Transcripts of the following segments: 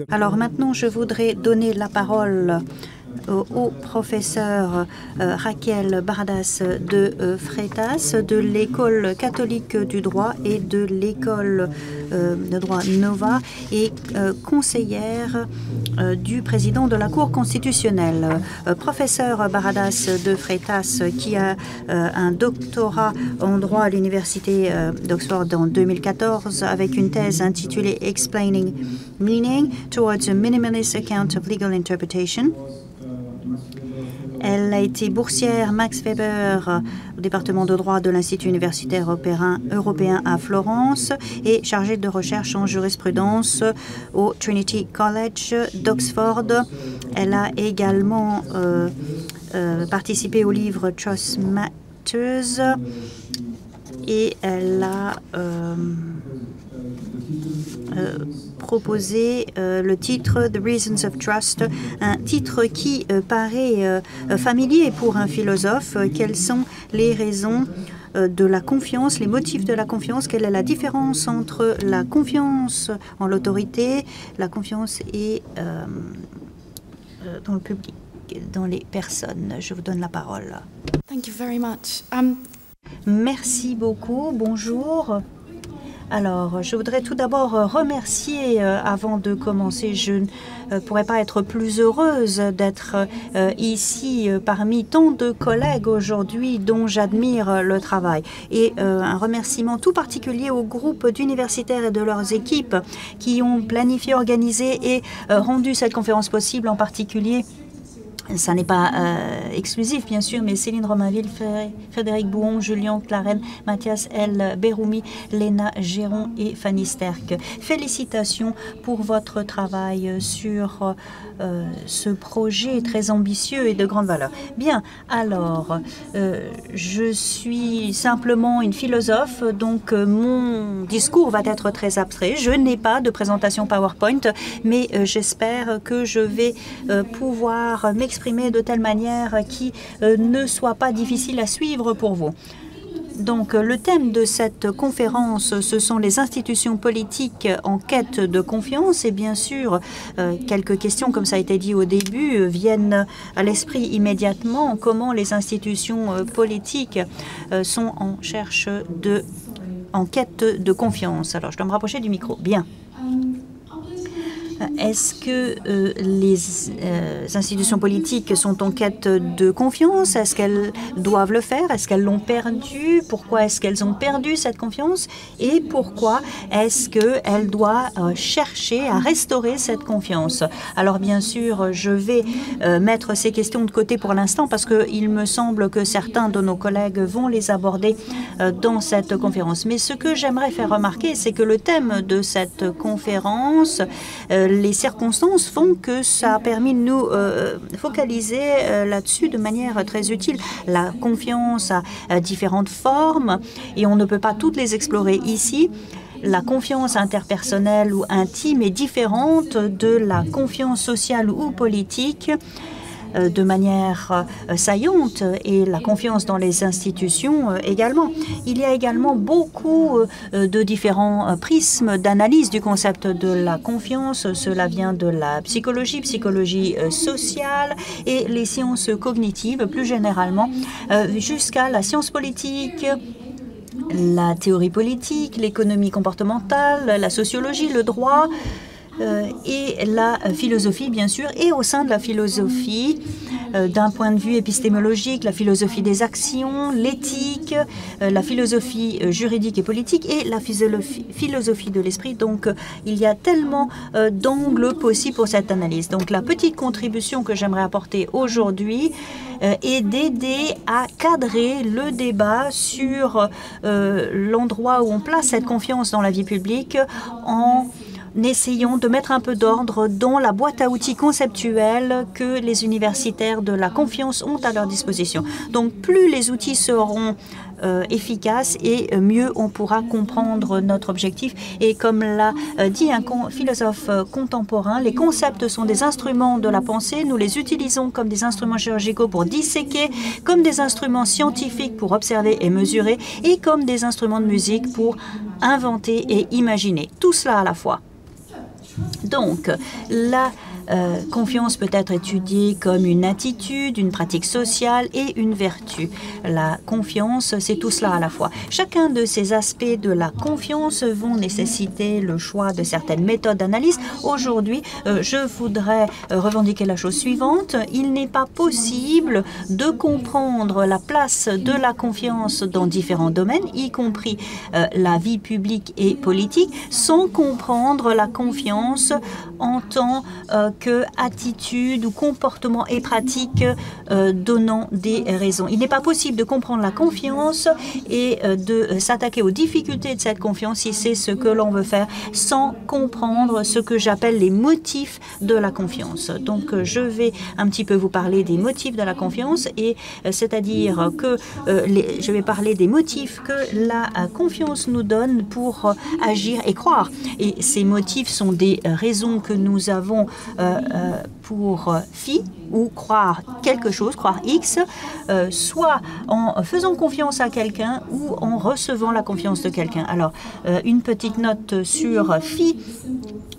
Alors maintenant, je voudrais donner la parole au professeur Raquel Bardas de Freitas de l'École catholique du droit et de l'École de droit Nova et conseillère du président de la Cour constitutionnelle. Professeur Bardas de Freitas, qui a un doctorat en droit à l'Université d'Oxford en 2014 avec une thèse intitulée Explaining Meaning Towards a Minimalist Account of Legal Interpretation. Elle a été boursière Max Weber au département de droit de l'Institut universitaire européen à Florence et chargée de recherche en jurisprudence au Trinity College d'Oxford. Elle a également participé au livre Trust Matters et elle a proposé le titre The Reasons of Trust, un titre qui paraît familier pour un philosophe. Quelles sont les raisons de la confiance, les motifs de la confiance? Quelle est la différence entre la confiance en l'autorité, la confiance et dans le public, dans les personnes? Je vous donne la parole. Thank you very much. Merci beaucoup. Bonjour. Alors, je voudrais tout d'abord remercier, avant de commencer, je ne pourrais pas être plus heureuse d'être ici parmi tant de collègues aujourd'hui dont j'admire le travail. Et un remerciement tout particulier aux groupes d'universitaires et de leurs équipes qui ont planifié, organisé et rendu cette conférence possible, en particulier. Ça n'est pas exclusif, bien sûr, mais Céline Romainville, Frédéric Bouhon, Julien Claren, Mathias L. Beroumi, Léna Géron et Fanny Sterck. Félicitations pour votre travail sur ce projet très ambitieux et de grande valeur. Bien, alors, je suis simplement une philosophe, donc mon discours va être très abstrait. Je n'ai pas de présentation PowerPoint, mais j'espère que je vais pouvoir m'exprimer de telle manière qui ne soit pas difficile à suivre pour vous. Donc, le thème de cette conférence, ce sont les institutions politiques en quête de confiance. Et bien sûr, quelques questions, comme ça a été dit au début, viennent à l'esprit immédiatement. Comment les institutions politiques sont en quête de confiance. Alors, je dois me rapprocher du micro. Bien. Est-ce que les institutions politiques sont en quête de confiance? Est-ce qu'elles doivent le faire? Est-ce qu'elles l'ont perdu? Pourquoi est-ce qu'elles ont perdu cette confiance? Et pourquoi est-ce qu'elles doivent chercher à restaurer cette confiance? Alors bien sûr, je vais mettre ces questions de côté pour l'instant parce qu'il me semble que certains de nos collègues vont les aborder dans cette conférence. Mais ce que j'aimerais faire remarquer, c'est que le thème de cette conférence, les circonstances font que ça a permis de nous focaliser là-dessus de manière très utile. La confiance a différentes formes et on ne peut pas toutes les explorer ici. La confiance interpersonnelle ou intime est différente de la confiance sociale ou politique de manière saillante, et la confiance dans les institutions également. Il y a également beaucoup de différents prismes d'analyse du concept de la confiance. Cela vient de la psychologie sociale et les sciences cognitives plus généralement, jusqu'à la science politique, la théorie politique, l'économie comportementale, la sociologie, le droit, et la philosophie, bien sûr, et au sein de la philosophie, d'un point de vue épistémologique, la philosophie des actions, l'éthique, la philosophie juridique et politique et la philosophie de l'esprit. Donc, il y a tellement d'angles possibles pour cette analyse. Donc, la petite contribution que j'aimerais apporter aujourd'hui est d'aider à cadrer le débat sur l'endroit où on place cette confiance dans la vie publique en essayons de mettre un peu d'ordre dans la boîte à outils conceptuelle que les universitaires de la confiance ont à leur disposition. Donc, plus les outils seront efficaces et mieux on pourra comprendre notre objectif. Et comme l'a dit un philosophe contemporain, les concepts sont des instruments de la pensée. Nous les utilisons comme des instruments chirurgicaux pour disséquer, comme des instruments scientifiques pour observer et mesurer, et comme des instruments de musique pour inventer et imaginer. Tout cela à la fois. Donc, la confiance peut être étudiée comme une attitude, une pratique sociale et une vertu. La confiance, c'est tout cela à la fois. Chacun de ces aspects de la confiance vont nécessiter le choix de certaines méthodes d'analyse. Aujourd'hui, je voudrais revendiquer la chose suivante. Il n'est pas possible de comprendre la place de la confiance dans différents domaines, y compris la vie publique et politique, sans comprendre la confiance en tant que attitude ou comportement et pratique donnant des raisons. Il n'est pas possible de comprendre la confiance et de s'attaquer aux difficultés de cette confiance si c'est ce que l'on veut faire sans comprendre ce que j'appelle les motifs de la confiance. Donc je vais un petit peu vous parler des motifs de la confiance et c'est-à-dire que je vais parler des motifs que la confiance nous donne pour agir et croire. Et ces motifs sont des raisons que nous avons pour phi ou croire quelque chose, croire X, soit en faisant confiance à quelqu'un ou en recevant la confiance de quelqu'un. Alors, une petite note sur phi.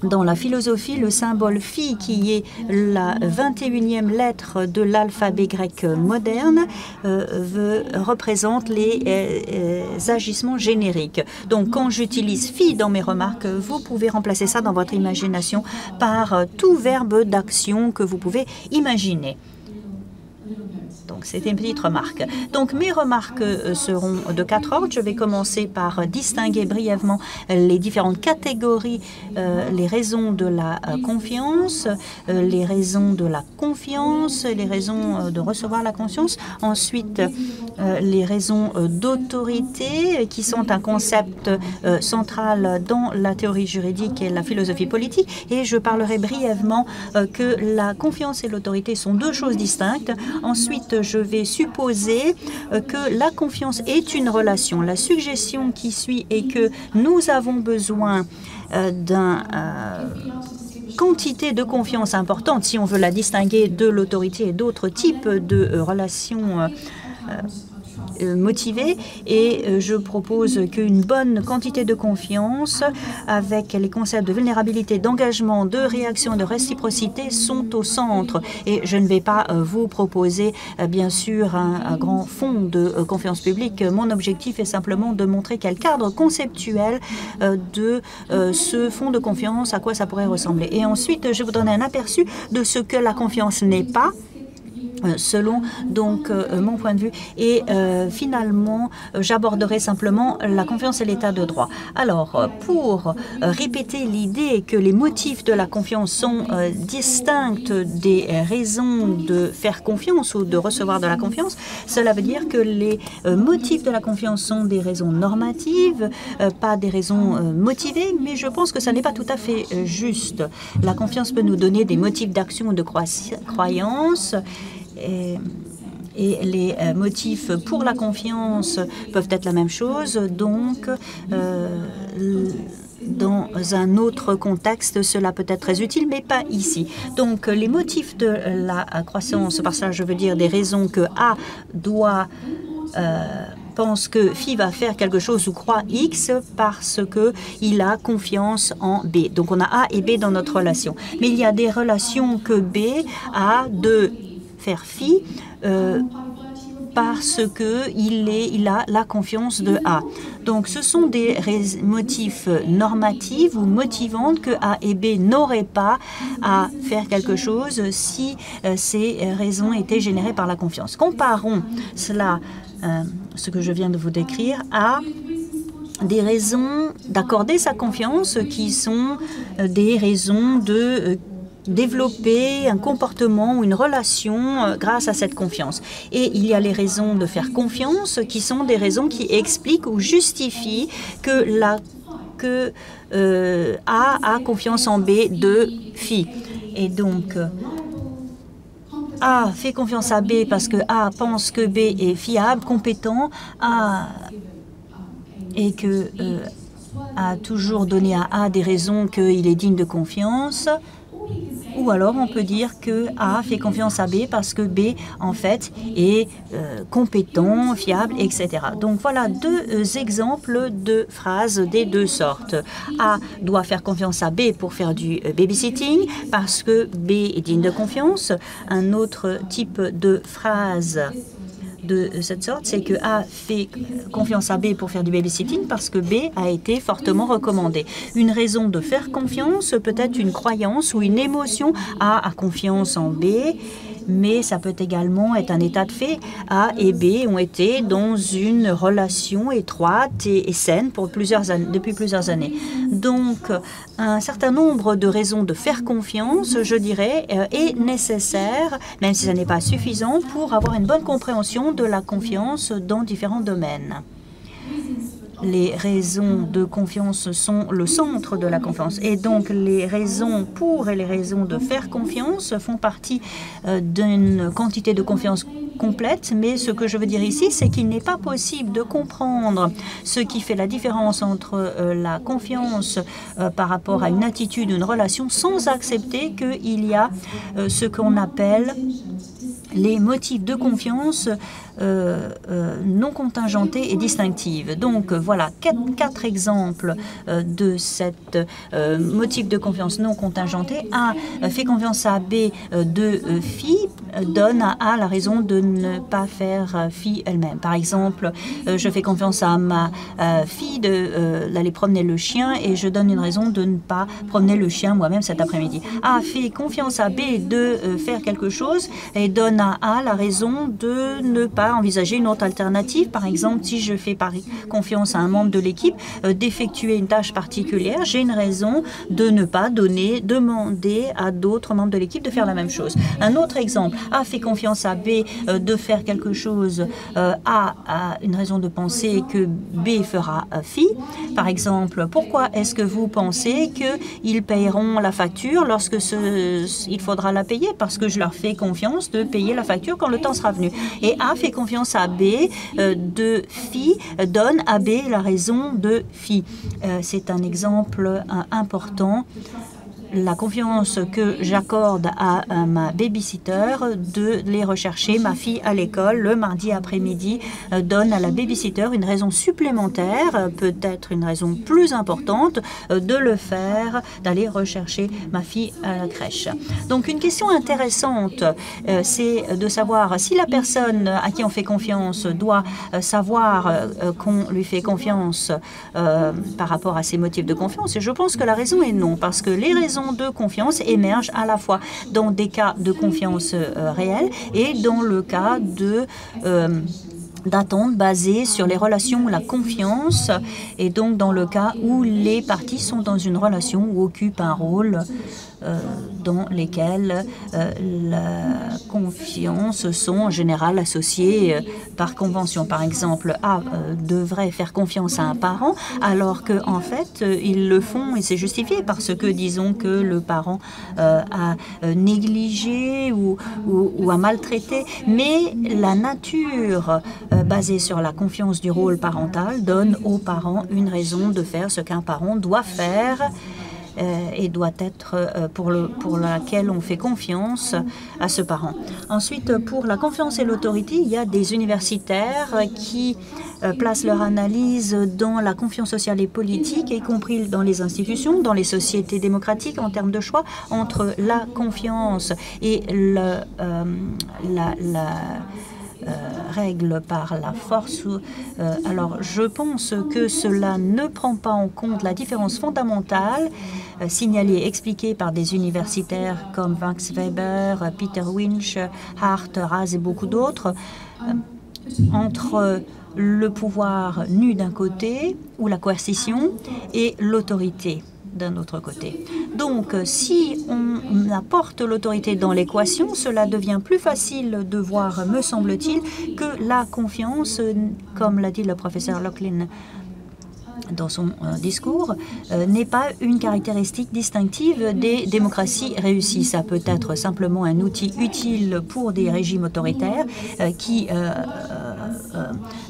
Dans la philosophie, le symbole phi, qui est la 21e lettre de l'alphabet grec moderne, représente les agissements génériques. Donc, quand j'utilise phi dans mes remarques, vous pouvez remplacer ça dans votre imagination par tout verbe d'action que vous pouvez imaginer. Donc, c'était une petite remarque. Donc, mes remarques seront de 4 ordres. Je vais commencer par distinguer brièvement les différentes catégories, les raisons de la confiance, les raisons de la confiance, les raisons de recevoir la confiance. Ensuite, les raisons d'autorité, qui sont un concept central dans la théorie juridique et la philosophie politique. Et je parlerai brièvement que la confiance et l'autorité sont deux choses distinctes. Ensuite, je vais supposer que la confiance est une relation. La suggestion qui suit est que nous avons besoin d'une quantité de confiance importante si on veut la distinguer de l'autorité et d'autres types de relations motivée et je propose qu'une bonne quantité de confiance avec les concepts de vulnérabilité, d'engagement, de réaction, de réciprocité sont au centre. Et je ne vais pas vous proposer bien sûr un grand fond de confiance publique. Mon objectif est simplement de montrer quel cadre conceptuel de ce fond de confiance, à quoi ça pourrait ressembler. Et ensuite, je vous donne un aperçu de ce que la confiance n'est pas, selon donc mon point de vue. Et finalement, j'aborderai simplement la confiance et l'état de droit. Alors, pour répéter l'idée que les motifs de la confiance sont distincts des raisons de faire confiance ou de recevoir de la confiance, cela veut dire que les motifs de la confiance sont des raisons normatives, pas des raisons motivées, mais je pense que ça n'est pas tout à fait juste. La confiance peut nous donner des motifs d'action ou de croyance. Et les motifs pour la confiance peuvent être la même chose. Donc, dans un autre contexte, cela peut être très utile, mais pas ici. Donc, les motifs de la croissance, par ça je veux dire des raisons que A doit pense que phi va faire quelque chose ou croit X parce qu'il a confiance en B. Donc, on a A et B dans notre relation. Mais il y a des relations que B a de faire phi parce qu'il a la confiance de A. Donc, ce sont des motifs normatifs ou motivantes que A et B n'auraient pas à faire quelque chose si ces raisons étaient générées par la confiance. Comparons cela, ce que je viens de vous décrire, à des raisons d'accorder sa confiance qui sont des raisons de développer un comportement ou une relation grâce à cette confiance. Et il y a les raisons de faire confiance qui sont des raisons qui expliquent ou justifient que A a confiance en B de phi. Et donc, A fait confiance à B parce que A pense que B est fiable, compétent, et que a toujours donné à A des raisons qu'il est digne de confiance. Ou alors on peut dire que A fait confiance à B parce que B, en fait, est compétent, fiable, etc. Donc voilà deux exemples de phrases des deux sortes. A doit faire confiance à B pour faire du babysitting parce que B est digne de confiance. Un autre type de phrase de cette sorte, c'est que A fait confiance à B pour faire du babysitting parce que B a été fortement recommandé. Une raison de faire confiance peut être une croyance ou une émotion. A a confiance en B, mais ça peut également être un état de fait. A et B ont été dans une relation étroite et saine depuis plusieurs années. Donc, un certain nombre de raisons de faire confiance, je dirais, est nécessaire, même si ça n'est pas suffisant, pour avoir une bonne compréhension de la confiance dans différents domaines. Les raisons de confiance sont le centre de la confiance. Et donc, les raisons pour et les raisons de faire confiance font partie d'une quantité de confiance complète. Mais ce que je veux dire ici, c'est qu'il n'est pas possible de comprendre ce qui fait la différence entre la confiance par rapport à une attitude, une relation, sans accepter qu'il y a ce qu'on appelle les motifs de confiance non contingentés et distinctives. Donc voilà quatre exemples de cette motif de confiance non contingenté. A fait confiance à B de fille, donne à A la raison de ne pas faire fi elle-même. Par exemple, je fais confiance à ma fille d'aller promener le chien et je donne une raison de ne pas promener le chien moi-même cet après-midi. A fait confiance à B de faire quelque chose et donne à A la raison de ne pas envisager une autre alternative. Par exemple, si je fais confiance à un membre de l'équipe d'effectuer une tâche particulière, j'ai une raison de ne pas demander à d'autres membres de l'équipe de faire la même chose. Un autre exemple, A fait confiance à B de faire quelque chose, A a une raison de penser que B fera fi. Par exemple, pourquoi est-ce que vous pensez qu'ils paieront la facture lorsque il faudra la payer? Parce que je leur fais confiance de payer la facture quand le temps sera venu. Et A fait confiance à B de fi, donne à B la raison de fi. C'est un exemple important. La confiance que j'accorde à ma babysitter de les rechercher, ma fille à l'école, le mardi après-midi, donne à la babysitter une raison supplémentaire, peut-être une raison plus importante, de le faire, d'aller rechercher ma fille à la crèche. Donc une question intéressante, c'est de savoir si la personne à qui on fait confiance doit savoir qu'on lui fait confiance par rapport à ses motifs de confiance. Et je pense que la raison est non, parce que les raisons de confiance émergent à la fois dans des cas de confiance réelle et dans le cas d'attente basée sur les relations ou la confiance, et donc dans le cas où les parties sont dans une relation ou occupent un rôle dans lesquels la confiance sont en général associées par convention. Par exemple, A devrait faire confiance à un parent alors qu'en fait, ils le font et c'est justifié parce que, disons que le parent a négligé ou a maltraité. Mais la nature basée sur la confiance du rôle parental donne aux parents une raison de faire ce qu'un parent doit faire et doit être pour laquelle on fait confiance à ce parent. Ensuite, pour la confiance et l'autorité, il y a des universitaires qui placent leur analyse dans la confiance sociale et politique, y compris dans les institutions, dans les sociétés démocratiques, en termes de choix entre la confiance et règle par la force. Alors, je pense que cela ne prend pas en compte la différence fondamentale signalée et expliquée par des universitaires comme Max Weber, Peter Winch, Hart, Raz et beaucoup d'autres entre le pouvoir nu d'un côté, ou la coercition, et l'autorité d'un autre côté. Donc, si on apporte l'autorité dans l'équation, cela devient plus facile de voir, me semble-t-il, que la confiance, comme l'a dit le professeur Locklin dans son discours, n'est pas une caractéristique distinctive des démocraties réussies. Ça peut être simplement un outil utile pour des régimes autoritaires qui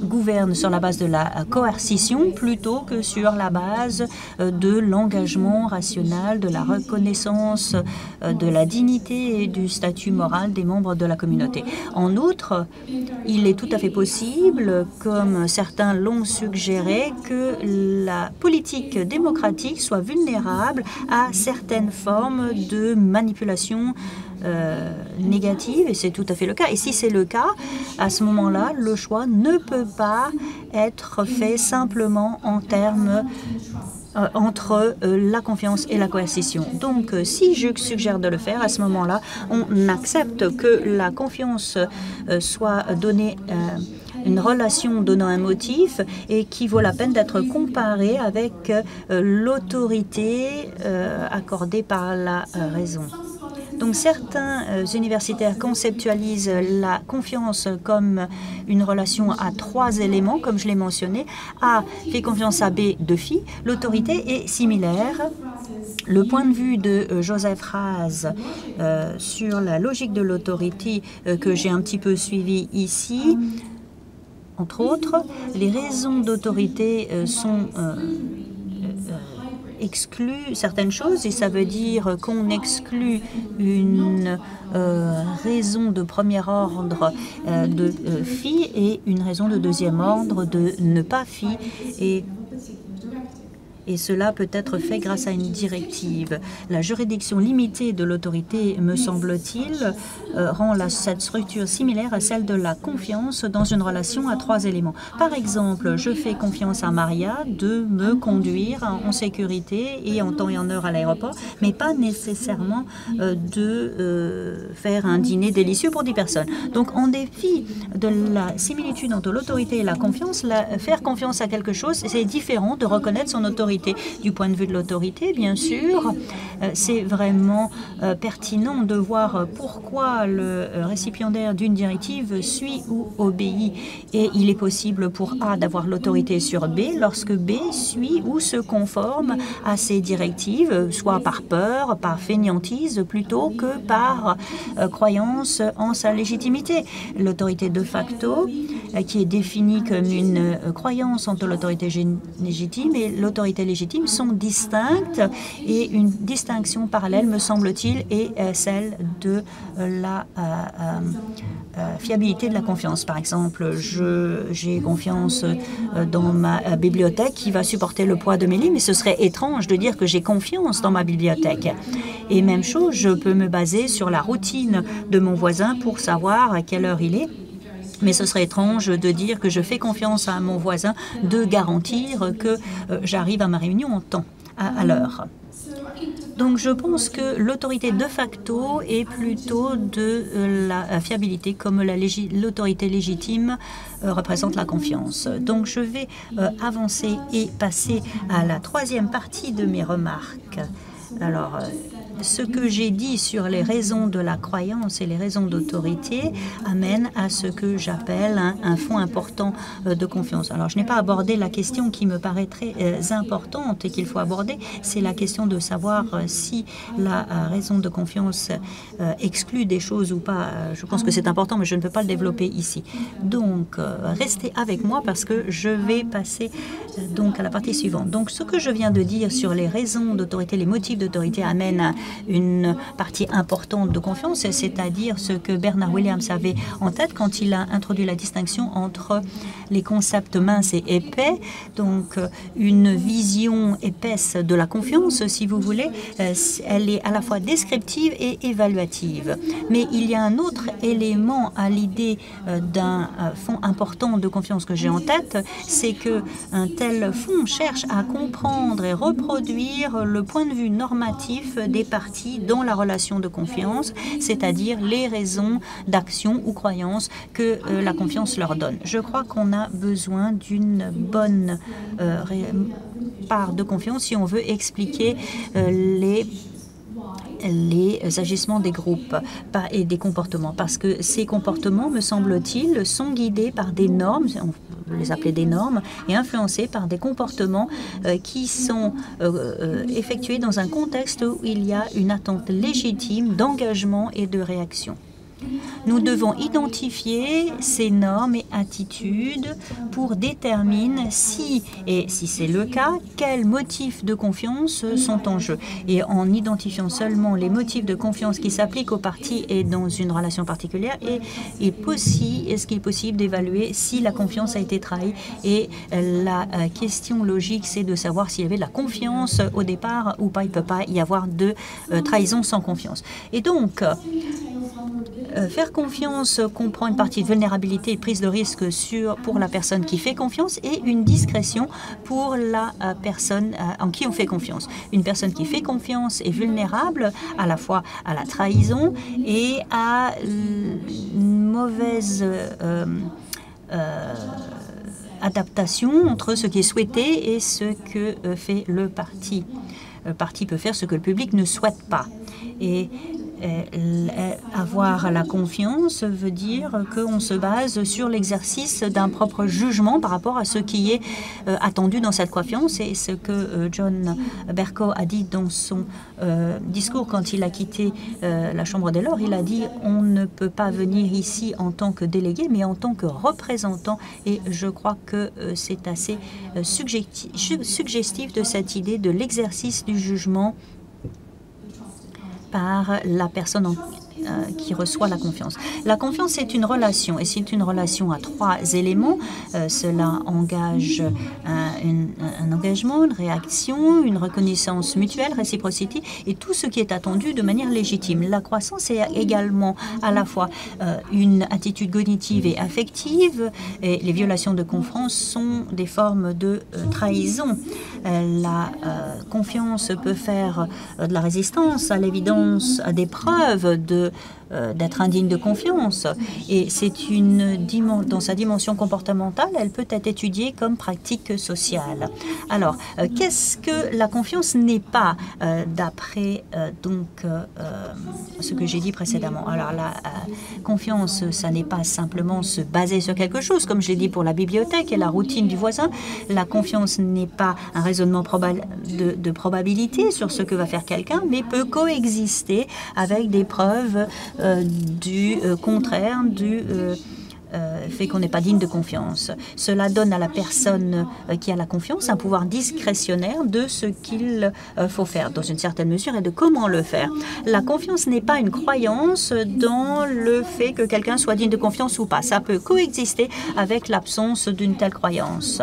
gouverne sur la base de la coercition plutôt que sur la base de l'engagement rationnel, de la reconnaissance de la dignité et du statut moral des membres de la communauté. En outre, il est tout à fait possible, comme certains l'ont suggéré, que la politique démocratique soit vulnérable à certaines formes de manipulation négative, et c'est tout à fait le cas. Et si c'est le cas, à ce moment-là, le choix ne peut pas être fait simplement en termes entre la confiance et la coercition. Donc, si je suggère de le faire, à ce moment-là, on accepte que la confiance soit donnée une relation donnant un motif et qui vaut la peine d'être comparée avec l'autorité accordée par la raison. Donc certains universitaires conceptualisent la confiance comme une relation à 3 éléments, comme je l'ai mentionné. A fait confiance à B de phi. L'autorité est similaire. Le point de vue de Joseph Raz sur la logique de l'autorité que j'ai un petit peu suivi ici, entre autres, les raisons d'autorité sont exclut certaines choses, et ça veut dire qu'on exclut une raison de premier ordre de phi et une raison de deuxième ordre de ne pas phi, et cela peut être fait grâce à une directive. La juridiction limitée de l'autorité, me semble-t-il, rend cette structure similaire à celle de la confiance dans une relation à 3 éléments. Par exemple, je fais confiance à Maria de me conduire en sécurité et en temps et en heure à l'aéroport, mais pas nécessairement de faire un dîner délicieux pour 10 personnes. Donc, en dépit de la similitude entre l'autorité et la confiance, faire confiance à quelque chose, c'est différent de reconnaître son autorité. Du point de vue de l'autorité, bien sûr, c'est vraiment pertinent de voir pourquoi le récipiendaire d'une directive suit ou obéit. Et il est possible pour A d'avoir l'autorité sur B lorsque B suit ou se conforme à ces directives, soit par peur, par fainéantise, plutôt que par croyance en sa légitimité. L'autorité de facto, qui est définie comme une croyance entre l'autorité légitime et l'autorité légitime, sont distinctes, et une distinction parallèle, me semble-t-il, est celle de la fiabilité de la confiance. Par exemple, j'ai confiance dans ma bibliothèque qui va supporter le poids de mes livres, mais ce serait étrange de dire que j'ai confiance dans ma bibliothèque. Et même chose, je peux me baser sur la routine de mon voisin pour savoir à quelle heure il est. Mais ce serait étrange de dire que je fais confiance à mon voisin de garantir que j'arrive à ma réunion en temps, à l'heure. Donc je pense que l'autorité de facto est plutôt de la fiabilité, comme l'autorité légitime représente la confiance. Donc je vais avancer et passer à la 3e partie de mes remarques. Alors, ce que j'ai dit sur les raisons de la croyance et les raisons d'autorité amène à ce que j'appelle un fond important de confiance. Alors, je n'ai pas abordé la question qui me paraît très importante et qu'il faut aborder, c'est la question de savoir si la raison de confiance exclut des choses ou pas. Je pense que c'est important, mais je ne peux pas le développer ici. Donc, restez avec moi parce que je vais passer donc à la partie suivante. Donc, ce que je viens de dire sur les raisons d'autorité, les motifs d'autorité amène à une partie importante de confiance, c'est-à-dire ce que Bernard Williams avait en tête quand il a introduit la distinction entre les concepts minces et épais. Donc, une vision épaisse de la confiance, si vous voulez, elle est à la fois descriptive et évaluative. Mais il y a un autre élément à l'idée d'un fond important de confiance que j'ai en tête, c'est qu'un tel fond cherche à comprendre et reproduire le point de vue normatif des parties dans la relation de confiance, c'est-à-dire les raisons d'action ou croyance que la confiance leur donne. Je crois qu'on a besoin d'une bonne part de confiance si on veut expliquer les agissements des groupes et des comportements, parce que ces comportements, me semble-t-il, sont guidés par des normes, on peut les appeler des normes, et influencés par des comportements qui sont effectués dans un contexte où il y a une attente légitime d'engagement et de réaction. Nous devons identifier ces normes et attitudes pour déterminer si, et si c'est le cas, quels motifs de confiance sont en jeu. Et en identifiant seulement les motifs de confiance qui s'appliquent aux parties et dans une relation particulière, est-ce qu'il est possible d'évaluer si la confiance a été trahie. Et la question logique, c'est de savoir s'il y avait de la confiance au départ ou pas. Il ne peut pas y avoir de trahison sans confiance. Et donc, faire confiance comprend une partie de vulnérabilité et prise de risque pour la personne qui fait confiance et une discrétion pour la personne en qui on fait confiance. Une personne qui fait confiance est vulnérable à la fois à la trahison et à une mauvaise adaptation entre ce qui est souhaité et ce que fait le parti. Le parti peut faire ce que le public ne souhaite pas. Et avoir la confiance veut dire qu'on se base sur l'exercice d'un propre jugement par rapport à ce qui est attendu dans cette confiance. Et ce que John Bercow a dit dans son discours quand il a quitté la Chambre des Lords, il a dit « On ne peut pas venir ici en tant que délégué, mais en tant que représentant ». Et je crois que c'est assez suggestif de cette idée de l'exercice du jugement par la personne qui reçoit la confiance. La confiance est une relation, et c'est une relation à 3 éléments. Cela engage un engagement, une réaction, une reconnaissance mutuelle, réciprocité, et tout ce qui est attendu de manière légitime. La croissance est également à la fois une attitude cognitive et affective, et les violations de confiance sont des formes de trahison. La confiance peut faire de la résistance à l'évidence, à des preuves d'être indigne de confiance. Et c'est dans sa dimension comportementale, elle peut être étudiée comme pratique sociale. Alors, qu'est-ce que la confiance n'est pas, d'après ce que j'ai dit précédemment? Alors, la confiance, ça n'est pas simplement se baser sur quelque chose, comme j'ai dit pour la bibliothèque et la routine du voisin. La confiance n'est pas un raisonnement de probabilité sur ce que va faire quelqu'un, mais peut coexister avec des preuves du contraire, du fait qu'on n'est pas digne de confiance. Cela donne à la personne qui a la confiance un pouvoir discrétionnaire de ce qu'il faut faire, dans une certaine mesure, et de comment le faire. La confiance n'est pas une croyance dans le fait que quelqu'un soit digne de confiance ou pas. Ça peut coexister avec l'absence d'une telle croyance.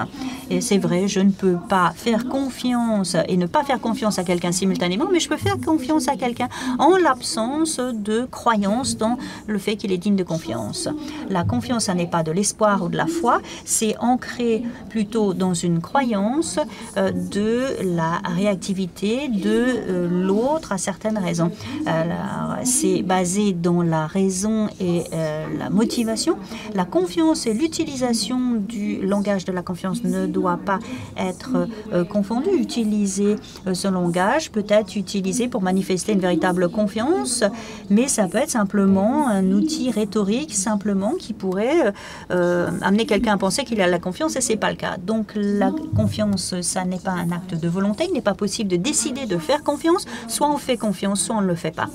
Et c'est vrai, je ne peux pas faire confiance et ne pas faire confiance à quelqu'un simultanément, mais je peux faire confiance à quelqu'un en l'absence de croyance dans le fait qu'il est digne de confiance. La confiance, ça n'est pas de l'espoir ou de la foi, c'est ancré plutôt dans une croyance de la réactivité de l'autre à certaines raisons. C'est basé dans la raison et la motivation. La confiance et l'utilisation du langage de la confiance ne doit pas être confondu. Utiliser ce langage peut être utilisé pour manifester une véritable confiance, mais ça peut être simplement un outil rhétorique simplement qui pourrait amener quelqu'un à penser qu'il a la confiance, et ce n'est pas le cas. Donc la confiance, ça n'est pas un acte de volonté. Il n'est pas possible de décider de faire confiance. Soit on fait confiance, soit on ne le fait pas.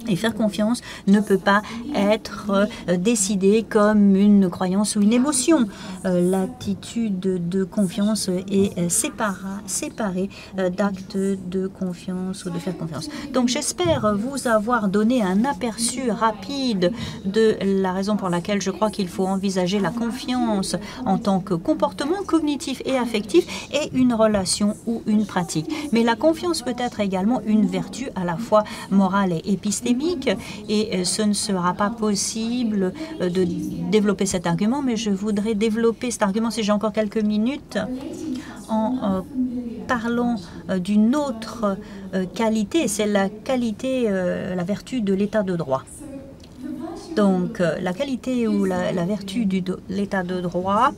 Et faire confiance ne peut pas être décidé comme une croyance ou une émotion. L'attitude de confiance est séparée d'actes de confiance ou de faire confiance. Donc j'espère vous avoir donné un aperçu rapide de la raison pour laquelle je crois qu'il faut envisager la confiance en tant que comportement cognitif et affectif et une relation ou une pratique. Mais la confiance peut être également une vertu à la fois morale et épistémique. Et ce ne sera pas possible de développer cet argument, mais je voudrais développer cet argument, si j'ai encore quelques minutes, en parlant d'une autre qualité, c'est la qualité, la vertu de l'état de droit. Donc, la qualité ou la vertu de l'état de droit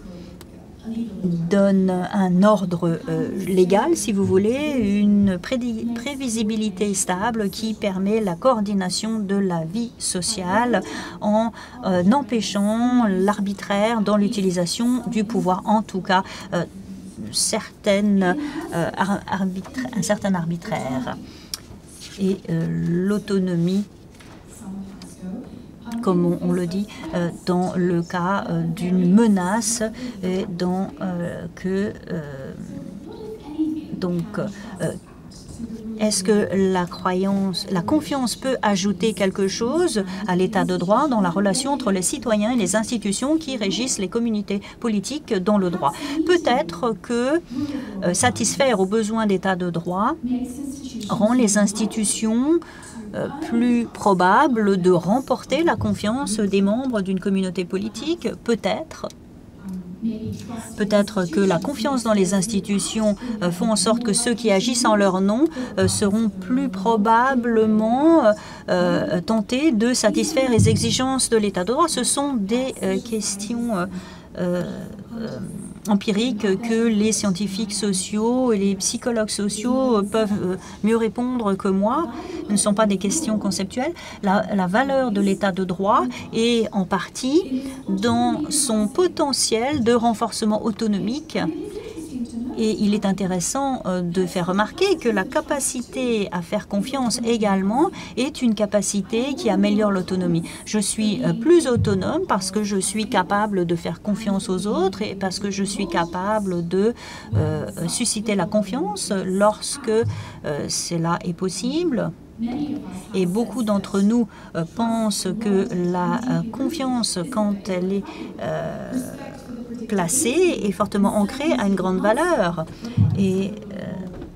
donne un ordre légal, si vous voulez, une prévisibilité stable qui permet la coordination de la vie sociale en empêchant l'arbitraire dans l'utilisation du pouvoir, en tout cas un certain arbitraire et l'autonomie comme on le dit, dans le cas d'une menace, et est-ce que la confiance peut ajouter quelque chose à l'état de droit dans la relation entre les citoyens et les institutions qui régissent les communautés politiques dans le droit? Peut-être que satisfaire aux besoins d'état de droit rend les institutions plus probables de remporter la confiance des membres d'une communauté politique. Peut-être que la confiance dans les institutions font en sorte que ceux qui agissent en leur nom seront plus probablement tentés de satisfaire les exigences de l'état de droit. Ce sont des questions empiriques que les scientifiques sociaux et les psychologues sociaux peuvent mieux répondre que moi. Ce ne sont pas des questions conceptuelles. La valeur de l'état de droit est en partie dans son potentiel de renforcement autonomique. Et il est intéressant de faire remarquer que la capacité à faire confiance également est une capacité qui améliore l'autonomie. Je suis plus autonome parce que je suis capable de faire confiance aux autres et parce que je suis capable de susciter la confiance lorsque cela est possible. Et beaucoup d'entre nous pensent que la confiance, quand elle est placée et fortement ancrée, a une grande valeur et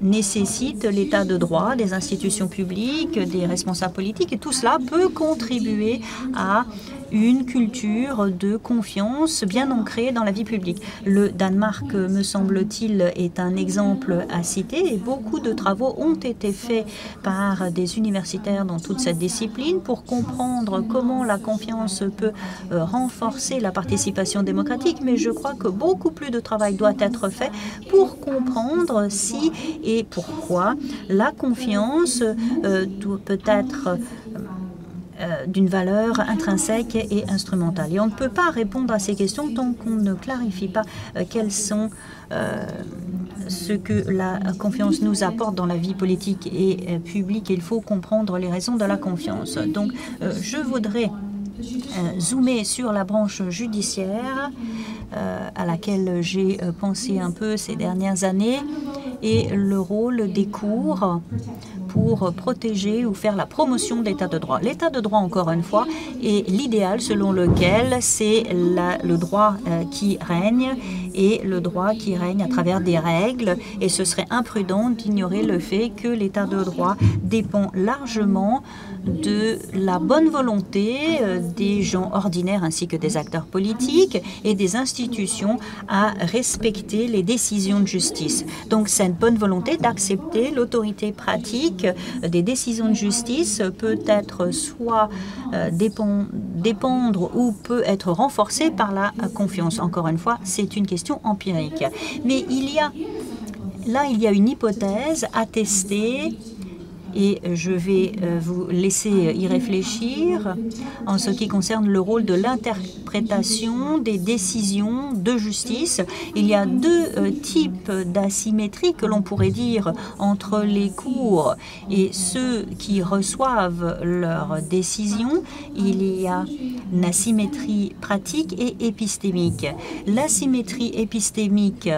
nécessite l'état de droit des institutions publiques, des responsables politiques, et tout cela peut contribuer à une culture de confiance bien ancrée dans la vie publique. Le Danemark, me semble-t-il, est un exemple à citer et beaucoup de travaux ont été faits par des universitaires dans toute cette discipline pour comprendre comment la confiance peut renforcer la participation démocratique, mais je crois que beaucoup plus de travail doit être fait pour comprendre si et pourquoi la confiance peut être d'une valeur intrinsèque et instrumentale. Et on ne peut pas répondre à ces questions tant qu'on ne clarifie pas quels sont ce que la confiance nous apporte dans la vie politique et publique. Il faut comprendre les raisons de la confiance. Donc, je voudrais zoomer sur la branche judiciaire à laquelle j'ai pensé un peu ces dernières années et le rôle des cours pour protéger ou faire la promotion de l'état de droit. L'état de droit, encore une fois, est l'idéal selon lequel c'est le droit qui règne et le droit qui règne à travers des règles. Et ce serait imprudent d'ignorer le fait que l'état de droit dépend largement de la bonne volonté des gens ordinaires ainsi que des acteurs politiques et des institutions à respecter les décisions de justice. Donc cette bonne volonté d'accepter l'autorité pratique des décisions de justice peut être soit dépendre ou peut être renforcée par la confiance. Encore une fois, c'est une question empirique. Mais il y a une hypothèse à tester et je vais vous laisser y réfléchir en ce qui concerne le rôle de l'interprétation des décisions de justice. Il y a deux types d'asymétrie que l'on pourrait dire entre les cours et ceux qui reçoivent leurs décisions. Il y a une asymétrie pratique et épistémique. L'asymétrie épistémique,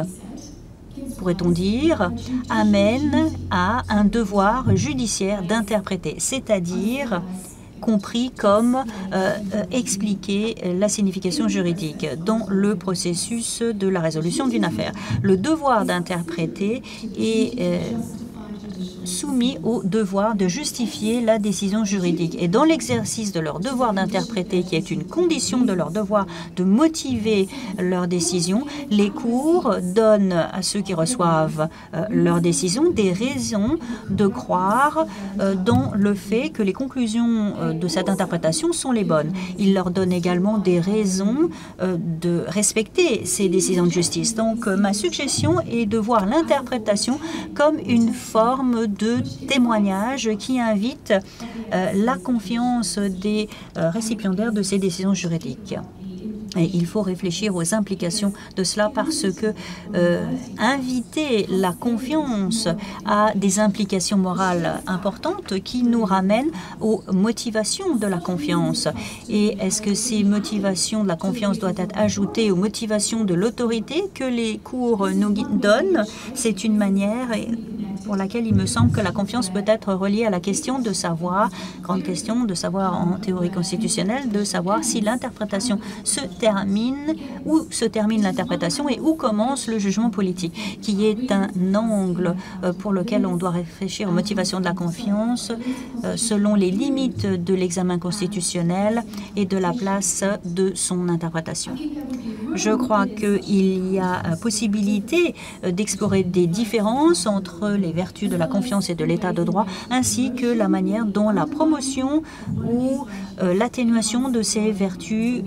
pourrait-on dire, amène à un devoir judiciaire d'interpréter, c'est-à-dire compris comme expliquer la signification juridique dans le processus de la résolution d'une affaire. Le devoir d'interpréter est soumis au devoir de justifier la décision juridique. Et dans l'exercice de leur devoir d'interpréter, qui est une condition de leur devoir de motiver leur décision, les cours donnent à ceux qui reçoivent leur décision des raisons de croire dans le fait que les conclusions de cette interprétation sont les bonnes. Ils leur donnent également des raisons de respecter ces décisions de justice. Donc, ma suggestion est de voir l'interprétation comme une forme de témoignage qui invite la confiance des récipiendaires de ces décisions juridiques. Et il faut réfléchir aux implications de cela parce que inviter la confiance a des implications morales importantes qui nous ramènent aux motivations de la confiance. Et est-ce que ces motivations de la confiance doivent être ajoutées aux motivations de l'autorité que les cours nous donnent? C'est une manière pour laquelle il me semble que la confiance peut être reliée à la question de savoir, grande question de savoir en théorie constitutionnelle, de savoir si l'interprétation se termine, où se termine l'interprétation et où commence le jugement politique, qui est un angle pour lequel on doit réfléchir aux motivations de la confiance selon les limites de l'examen constitutionnel et de la place de son interprétation. Je crois qu'il y a possibilité d'explorer des différences entre les vertus de la confiance et de l'état de droit, ainsi que la manière dont la promotion ou l'atténuation de ces vertus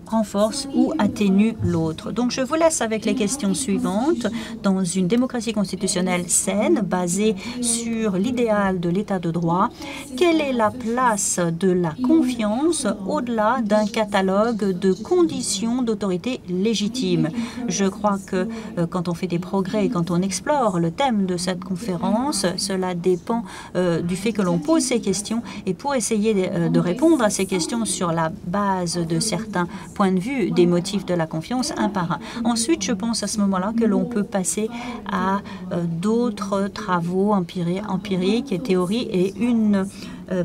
renforce ou atténue l'autre. Donc je vous laisse avec les questions suivantes. Dans une démocratie constitutionnelle saine, basée sur l'idéal de l'état de droit, quelle est la place de la confiance au-delà d'un catalogue de conditions d'autorité légitime? Je crois que quand on fait des progrès et quand on explore le thème de cette conférence, cela dépend du fait que l'on pose ces questions, et pour essayer de répondre à ces questions sur la base de certains point de vue des motifs de la confiance un par un. Ensuite, je pense à ce moment-là que l'on peut passer à d'autres travaux empiriques et théories, et une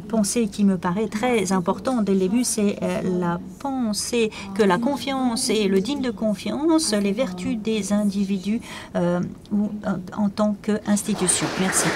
pensée qui me paraît très importante dès le début, c'est la pensée que la confiance et le digne de confiance, les vertus des individus ou en tant qu'institution. Merci.